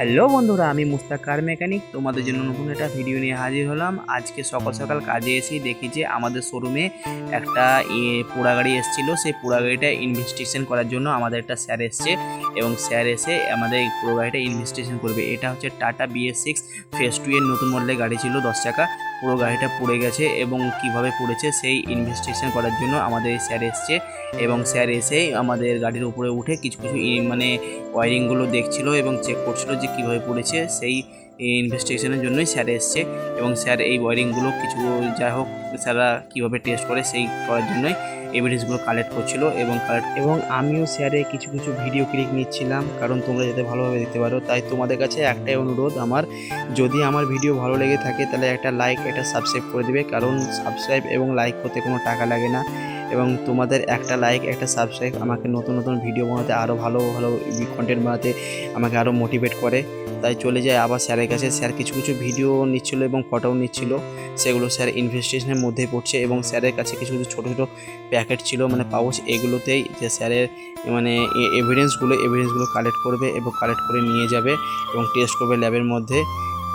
Hello বন্ধুরা, আমি মুস্তাক কার mechanic তোমাদের জন্য নতুন একটা ভিডিও নিয়ে হাজির হলাম। আজকে সকাল সকাল কাজে এসেই দেখি যে আমাদের শোরুমে একটা পোড়া গাড়ি এসেছিলো। সেই পোড়া গাড়িটা ইনভেস্টিগেশন করার জন্য আমাদের একটা স্যার এসছে এবং স্যার এসে আমাদের এই পোড়া গাড়িটা ইনভেস্টিগেশন করবে। এটা হচ্ছে টাটা BS6 ফেজ 2 এর নতুন মডেলের গাড়ি ছিল, 10 চাকা। পুরো গাড়িটা পুড়ে গেছে এবং কিভাবে পুড়েছে সেই ইনভেস্টিগেশন করার জন্য আমাদের এই স্যার এসছে এবং স্যার এসেই আমাদের গাড়ির উপরে উঠে কিছু কিছু মানে ওয়ারিংগুলো দেখছিল এবং চেক করছিল যে কীভাবে পড়েছে। সেই ইনভেস্টিগেশনের জন্যই স্যার এসছে এবং স্যার এই ওয়ারিংগুলো কিছু যাই হোক স্যাররা কীভাবে টেস্ট করে সেই করার জন্যই এভিডেন্সগুলো কালেক্ট করছিল এবং আমিও স্যারে কিছু কিছু ভিডিও ক্লিক নিচ্ছিলাম, কারণ তোমরা যাতে ভালোভাবে দেখতে পারো। তাই তোমাদের কাছে একটাই অনুরোধ আমার, যদি আমার ভিডিও ভালো লেগে থাকে তাহলে একটা লাইক, একটা সাবস্ক্রাইব করে দেবে, কারণ সাবস্ক্রাইব এবং লাইক করতে কোনো টাকা লাগে না এবং তোমাদের একটা লাইক, একটা সাবস্ক্রাইব আমাকে নতুন নতুন ভিডিও বানাতে, আরও ভালো ভালো কন্টেন্ট বানাতে আমাকে আরও মোটিভেট করে। তাই চলে যায় আবার স্যারের কাছে। স্যার কিছু কিছু ভিডিও নিচ্ছিল এবং ফটোও নিচ্ছিল, সেগুলো স্যার ইনভেস্টিগেশনের মধ্যেই পড়ছে এবং স্যারের কাছে কিছু কিছু ছোটো ছোটো প্যাকেট ছিল মানে পাউচ, এগুলোতেই যে স্যারের মানে এভিডেন্সগুলো কালেক্ট করবে এবং কালেক্ট করে নিয়ে যাবে এবং টেস্ট করবে ল্যাবের মধ্যে।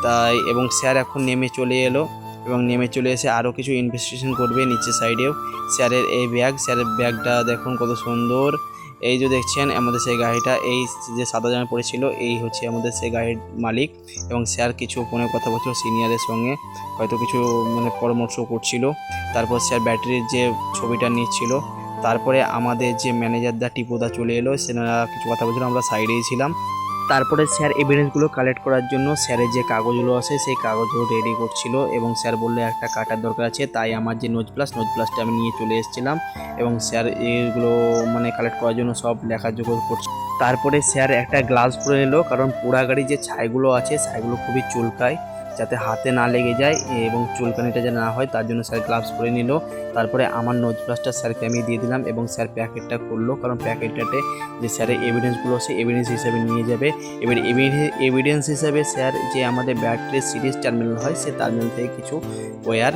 তাই এবং স্যার এখন নেমে চলে এলো এবং নেমে চলে এসে আরও কিছু ইনভেস্টিগেশন করবে নিচের সাইডেও। স্যারের এই স্যারের ব্যাগটা দেখুন কত সুন্দর। এই যে দেখছেন আমাদের সেই গাড়িটা, এই যে সাদা জামা পড়েছিল এই হচ্ছে আমাদের সেই গাড়ির মালিক এবং স্যার কিছু ফোনে কথা বলছিল সিনিয়রের সঙ্গে, হয়তো কিছু মানে পরামর্শ করছিল। তারপর স্যার ব্যাটারির যে ছবিটা নিচ্ছিল। তারপরে আমাদের যে ম্যানেজারদা টিপুদা চলে এলো, সেনারা কিছু কথা বলছিল, আমরা সাইডেই ছিলাম। তারপরে স্যার এভিডেন্সগুলো কালেক্ট করার জন্য স্যারের যে কাগজগুলো আছে সেই কাগজগুলো রেডি করছিল এবং স্যার বললে একটা কাটার দরকার আছে, তাই আমার যে নোজ প্লাসটা আমি নিয়ে চলে এসেছিলাম এবং স্যার এগুলো মানে কালেক্ট করার জন্য সব লেখাজোখা করছে। তারপরে স্যার একটা গ্লাভস পরে নিল, কারণ পোড়া গাড়ির যে ছাইগুলো আছে ছাইগুলো খুবই চুলকায়, যাতে হাতে না লেগে যায় এবং চুলকানিটা যেন না হয় তার জন্য স্যার গ্লাভস পরে নিল। তারপরে আমার নোজ প্লাসটা স্যারকে আমি দিয়ে দিলাম এবং স্যার প্যাকেটটা করলো, কারণ প্যাকেটটাতে যে স্যারের এভিডেন্সগুলো আছে এভিডেন্স হিসাবে নিয়ে যাবে। এবার এভিডেন্স হিসাবে স্যার যে আমাদের ব্যাটারির সিরিজ টার্মিনাল হয় সে টার্মিনাল থেকে কিছু ওয়্যার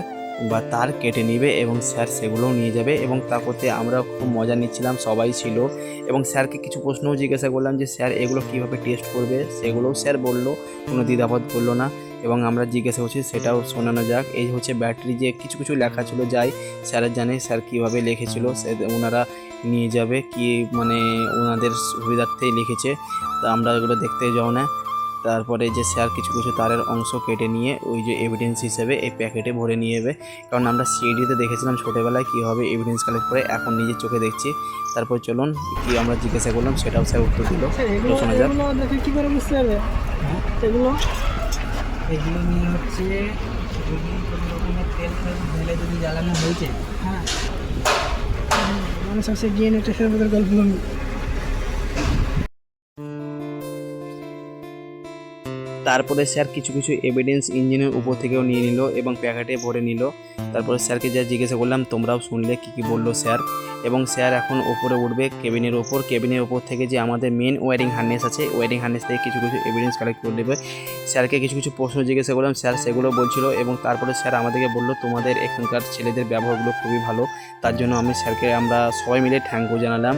বা তার কেটে নেবে এবং স্যার সেগুলোও নিয়ে যাবে এবং তা করতে আমরা খুব মজা নিচ্ছিলাম, সবাই ছিল এবং স্যারকে কিছু প্রশ্নও জিজ্ঞাসা করলাম যে স্যার এগুলো কীভাবে টেস্ট করবে, সেগুলোও স্যার বললো, কোনো দ্বিধাবোধ করলো না এবং আমরা জিজ্ঞাসা করছি সেটাও শোনানো যাক। এই হচ্ছে ব্যাটারি যে কিছু কিছু লেখা ছিল, যাই স্যারের জানে স্যার কীভাবে লিখেছিল, ওনারা নিয়ে যাবে কি মানে ওনাদের সুবিধার্থেই লিখেছে, তা আমরা এগুলো দেখতে যাও না। তারপরে যে স্যার কিছু কিছু তারের অংশ কেটে নিয়ে ওই যে এভিডেন্স হিসেবে এই প্যাকেটে ভরে নিয়ে যাবে, কারণ আমরা সিডিতে দেখেছিলাম ছোটোবেলায় কীভাবে এভিডেন্স কালেক্ট করে, এখন নিজের চোখে দেখছি। তারপর চলুন কি আমরা জিজ্ঞাসা করলাম সেটাও স্যার উত্তর দিল, শোনা যাক। কী করে বুঝতে পারবে এগুলো নিয়ে হচ্ছে যদি কোনো রকমের তেল ঢেলে যদি জ্বালানো হয়েছে, হ্যাঁ মানুষ আছে ডিএনএ টেস্টের মধ্যে গল্পগুলো। তারপরে স্যার কিছু কিছু এভিডেন্স ইঞ্জিনের উপর থেকেও নিয়ে নিল এবং প্যাকেটে ভরে নিল। তারপরে স্যারকে যা জিজ্ঞাসা করলাম তোমরাও শুনলে কী বললো স্যার। এবং স্যার এখন ওপরে উঠবে কেবিনের ওপর থেকে যে আমাদের মেন ওয়ারিং হার্নেস আছে, ওয়ারিং হার্নেস থেকে কিছু কিছু এভিডেন্স কালেক্ট করে দেবে। স্যারকে কিছু কিছু প্রশ্ন জিজ্ঞাসা করলাম, স্যার সেগুলো বলছিল এবং তারপরে স্যার আমাদেরকে বললো তোমাদের এখানকার ছেলেদের ব্যবহারগুলো খুবই ভালো, তার জন্য আমরা সবাই মিলে থ্যাংক ইউ জানালাম।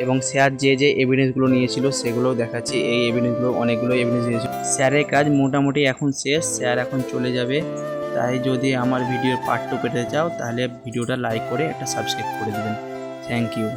এবং স্যার যে যে এভিডেন্সগুলো নিয়েছিল সেগুলোও দেখাচ্ছি, এই এভিডেন্সগুলো অনেকগুলো এভিডেন্স নিয়েছিল। স্যারের কাজ মোটামুটি এখন শেষ, স্যার এখন চলে যাবে। তাই যদি আমার ভিডিওর পার্ট 2 পেতে চাও তাহলে ভিডিওটা লাইক করে একটা সাবস্ক্রাইব করে দেবেন। Thank you.